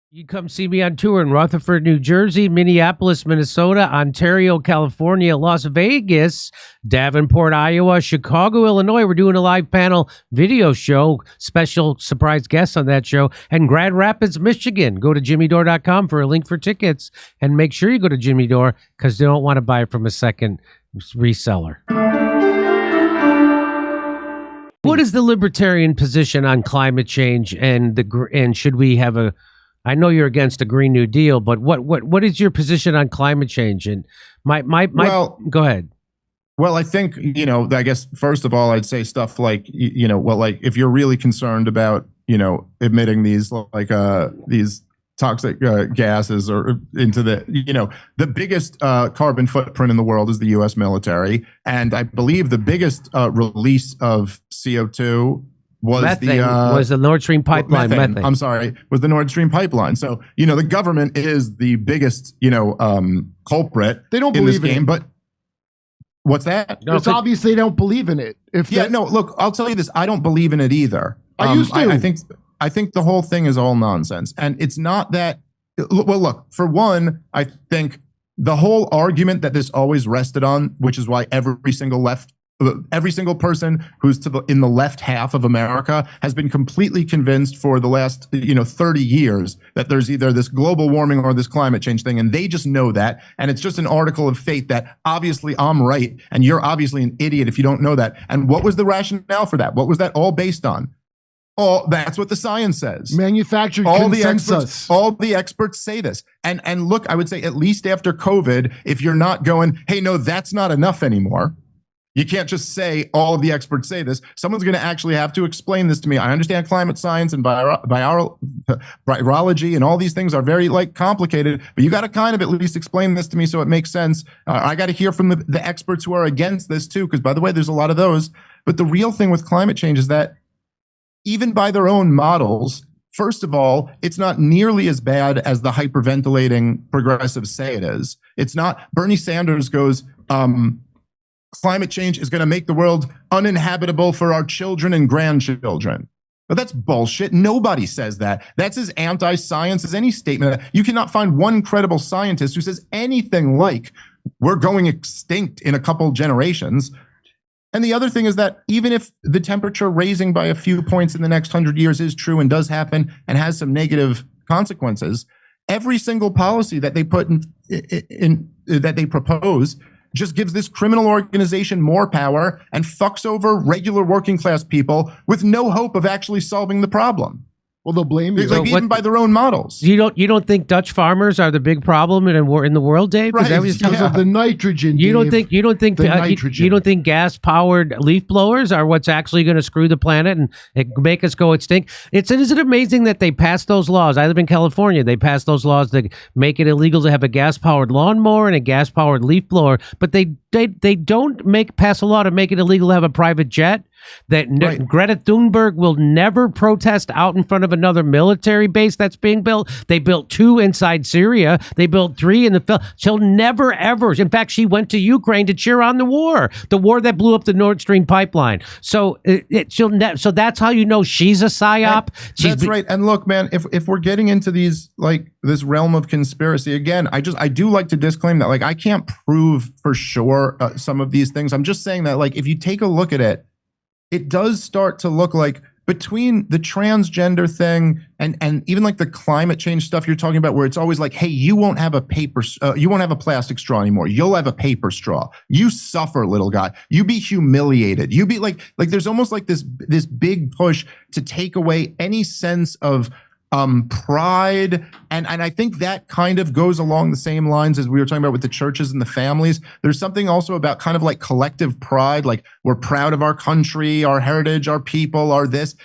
You come see me on tour in Rutherford, New Jersey, Minneapolis, Minnesota, Ontario, California, Las Vegas, Davenport, Iowa, Chicago, Illinois. We're doing a live panel video show, special surprise guests on that show, and Grand Rapids, Michigan. Go to jimmydore.com for a link for tickets, and make sure you go to Jimmy Dore because they don't want to buy it from a second reseller. What is the libertarian position on climate change and should we have a? I know you're against a Green New Deal, but what is your position on climate change? And well, go ahead. Well, I think, I guess, first of all, I'd say stuff like, like if you're really concerned about, emitting these these toxic gases or into the biggest carbon footprint in the world is the U.S. military. And I believe the biggest release of CO2 was the Nord Stream pipeline. Methane. I'm sorry, was the Nord Stream pipeline. So, the government is the biggest, culprit. They don't believe in this game, it. But what's that? No, it's obvious they don't believe in it. Look, I'll tell you this. I don't believe in it either. I used to. I think the whole thing is all nonsense. And it's not that, well, look, for one, I think the whole argument that this always rested on, which is why every single person who's in the left half of America has been completely convinced for the last 30 years that there's either this global warming or this climate change thing, and they just know that, and it's just an article of fate that obviously I'm right and you're obviously an idiot if you don't know that. And what was the rationale for that? What was that all based on? Oh, that's what the science says. Manufactured consensus. All the experts say this. And look, I would say at least after COVID, if you're not going, hey, no, that's not enough anymore. You can't just say all of the experts say this. Someone's going to actually have to explain this to me. I understand climate science and virology and all these things are very complicated, but you got to kind of at least explain this to me so it makes sense. I got to hear from the experts who are against this too, because by the way, there's a lot of those. But the real thing with climate change is that even by their own models, first of all, it's not nearly as bad as the hyperventilating progressives say it is. It's not. Bernie Sanders goes, climate change is going to make the world uninhabitable for our children and grandchildren. But that's bullshit. Nobody says that. That's as anti-science as any statement. You cannot find one credible scientist who says anything like we're going extinct in a couple generations. And the other thing is that even if the temperature raising by a few points in the next 100 years is true and does happen and has some negative consequences, every single policy that they put in that they propose just gives this criminal organization more power and fucks over regular working class people with no hope of actually solving the problem. Well, they'll blame you. Even by their own models. You don't think Dutch farmers are the big problem in the world, Dave? Right. Because of the nitrogen. You don't think gas-powered leaf blowers are what's actually going to screw the planet and make us go extinct? Isn't it amazing that they passed those laws? I live in California. They passed those laws to make it illegal to have a gas-powered lawnmower and a gas-powered leaf blower, but they don't pass a law to make it illegal to have a private jet. That right. Greta Thunberg will never protest out in front of another military base that's being built. They built 2 inside Syria. They built 3 in the. She'll never ever. In fact, she went to Ukraine to cheer on the war that blew up the Nord Stream pipeline. So so that's how you know she's a psyop. That's right. And look, man, if we're getting into these this realm of conspiracy again, I do like to disclaim that I can't prove for sure some of these things. I'm just saying that if you take a look at it. It does start to look like between the transgender thing and even the climate change stuff you're talking about, where it's always hey, you won't have a plastic straw anymore. You'll have a paper straw. You suffer, little guy. You be humiliated. You be there's almost this big push to take away any sense of pride. And I think that kind of goes along the same lines as we were talking about with the churches and the families. There's something also about kind of collective pride, we're proud of our country, our heritage, our people, our this.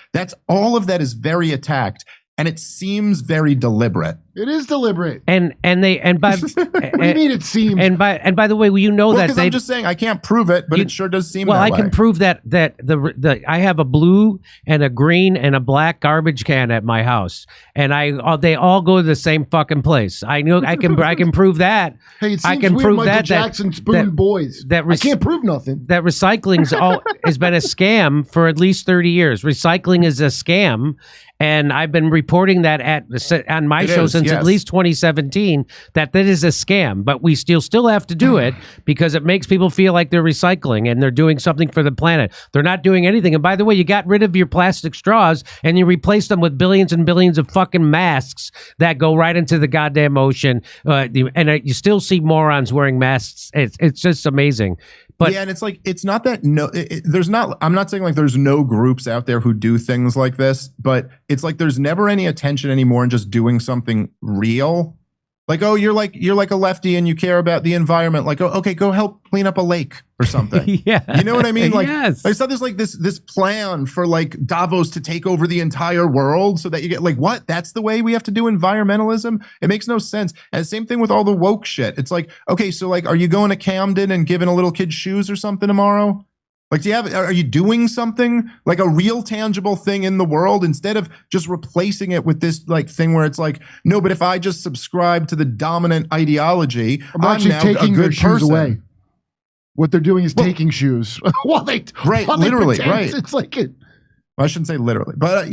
All of that is very attacked. And it seems very deliberate. It is deliberate. And by What do you mean it seems? and by the way, you know that I'm just saying I can't prove it, but it sure does seem. Well, that I way. can prove that the I have a blue and a green and a black garbage can at my house, and they all go to the same fucking place. I know I can prove that. Hey, it seems I can weird prove Michael that Jackson spoon boys. I can't prove nothing. That recycling's has been a scam for at least 30 years. Recycling is a scam. And I've been reporting that on my show since at least 2017 that is a scam. But we still have to do it because it makes people feel like they're recycling and they're doing something for the planet. They're not doing anything. And by the way, you got rid of your plastic straws and you replaced them with billions and billions of fucking masks that go right into the goddamn ocean. And you still see morons wearing masks. It's just amazing. But yeah, and it's like it's not that there's not. I'm not saying like there's no groups out there who do things like this, but it's like there's never any attention anymore in just doing something real. Like, oh, you're like a lefty and you care about the environment. Like, oh, okay, go help clean up a lake or something. Yeah, you know what I mean? Like, yes. I saw this plan for like Davos to take over the entire world, so that you get like what? That's the way we have to do environmentalism. It makes no sense. And same thing with all the woke shit. It's like, okay, so like, are you going to Camden and giving a little kid shoes or something tomorrow? Like, are you doing something like a real tangible thing in the world instead of just replacing it with this like thing where it's like, no, but if I just subscribe to the dominant ideation, I'm actually now taking a their good shoes person. away. What they're doing is taking shoes while they literally, pretend right. It's like it. I shouldn't say literally, but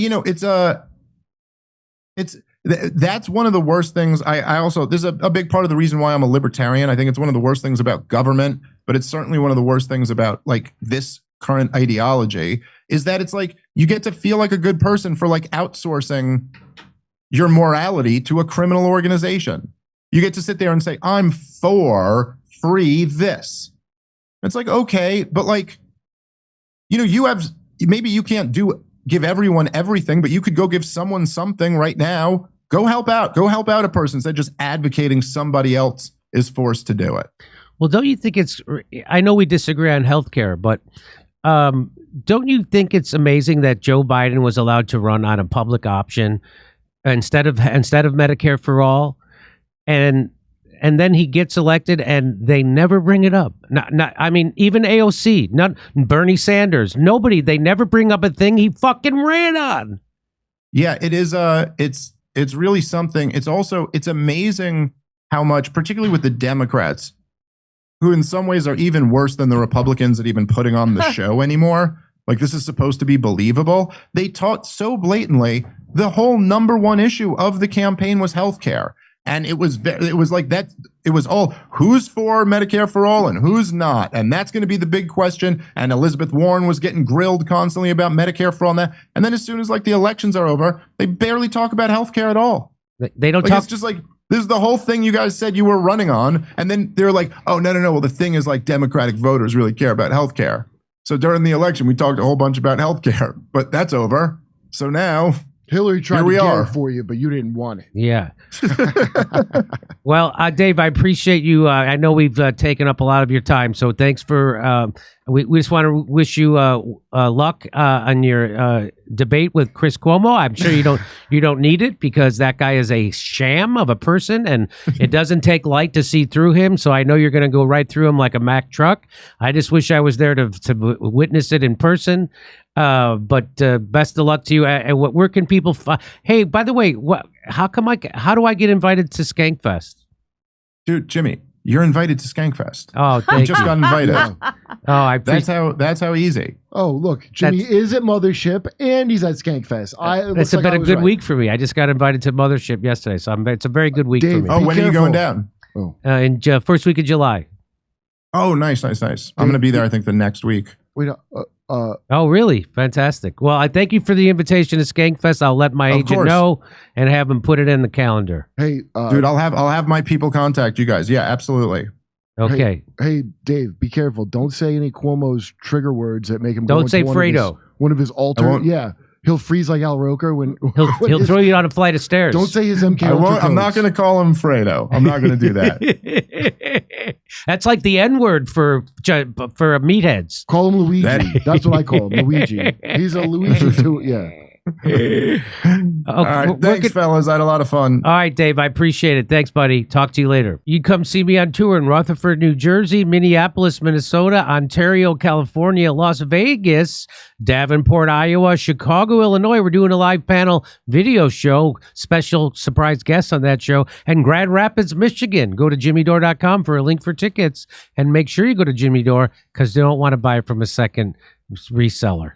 that's one of the worst things. I also, this is a big part of the reason why I'm a libertarian. I think it's one of the worst things about government, but it's certainly one of the worst things about like this current ideology is that it's like you get to feel like a good person for like outsourcing your morality to a criminal organization. You get to sit there and say, I'm for free this. It's like, okay, but like, maybe you can't give everyone everything, but you could go give someone something right now. Go help out a person instead of just advocating somebody else is forced to do it. Well, don't you think I know we disagree on healthcare, but don't you think it's amazing that Joe Biden was allowed to run on a public option instead of Medicare for all, and then he gets elected and they never bring it up. I mean, even AOC, not Bernie Sanders, nobody. They never bring up a thing he fucking ran on. Yeah, it is. It's really something. It's amazing how much, particularly with the Democrats, who in some ways are even worse than the Republicans at even putting on the show anymore. Like, this is supposed to be believable. They taught so blatantly the whole number one issue of the campaign was healthcare. And it was like that. It was all who's for Medicare for all and who's not. And that's going to be the big question. And Elizabeth Warren was getting grilled constantly about Medicare for all and that. And then as soon as like the elections are over, they barely talk about healthcare at all. They don't like, talk. It's just like, this is the whole thing you guys said you were running on. And then they're like, oh, no. Well, the thing is like Democratic voters really care about healthcare. So during the election, we talked a whole bunch about healthcare, but that's over. So now Hillary tried to get it for you, but you didn't want it. Yeah. Well, Dave, I appreciate you. I know we've taken up a lot of your time, so thanks for. We just want to wish you luck on your debate with Chris Cuomo. I'm sure you don't need it because that guy is a sham of a person, and it doesn't take light to see through him. So I know you're going to go right through him like a Mack truck. I just wish I was there to witness it in person. But best of luck to you. Where can people? Hey, by the way, how do I get invited to Skankfest? Dude, Jimmy, you're invited to Skankfest. Oh, thank you. Just got invited. That's how easy. Oh, look, Jimmy is at Mothership and he's at Skankfest. It's been a good week for me. I just got invited to Mothership yesterday, so it's a very good week for me. Oh, when are you going down? In first week of July. Oh, nice. I'm going to be there, I think, the next week. Oh, really? Fantastic. Well, I thank you for the invitation to Skankfest. I'll let my agent know and have him put it in the calendar. Hey, dude, I'll have my people contact you guys. Yeah, absolutely. Okay. Hey, Dave, be careful. Don't say any Cuomo's trigger words that make him. Don't say Fredo. One of his alter. Yeah. He'll freeze like Al Roker when he'll throw you on a flight of stairs. Don't say his MK. I'm not going to call him Fredo. I'm not going to do that. That's like the N word for meatheads. Call him Luigi. That's what I call him, Luigi. He's a Luigi too. Yeah. All right, thanks, fellas. I had a lot of fun. All right, Dave, I appreciate it. Thanks, buddy. Talk to you later. You come see me on tour in Rutherford, New Jersey, Minneapolis, Minnesota, Ontario, California, Las Vegas, Davenport, Iowa, Chicago, Illinois. We're doing a live panel video show, special surprise guests on that show, and Grand Rapids, Michigan. Go to jimmydore.com for a link for tickets, and make sure you go to Jimmy Dore because they don't want to buy it from a second reseller.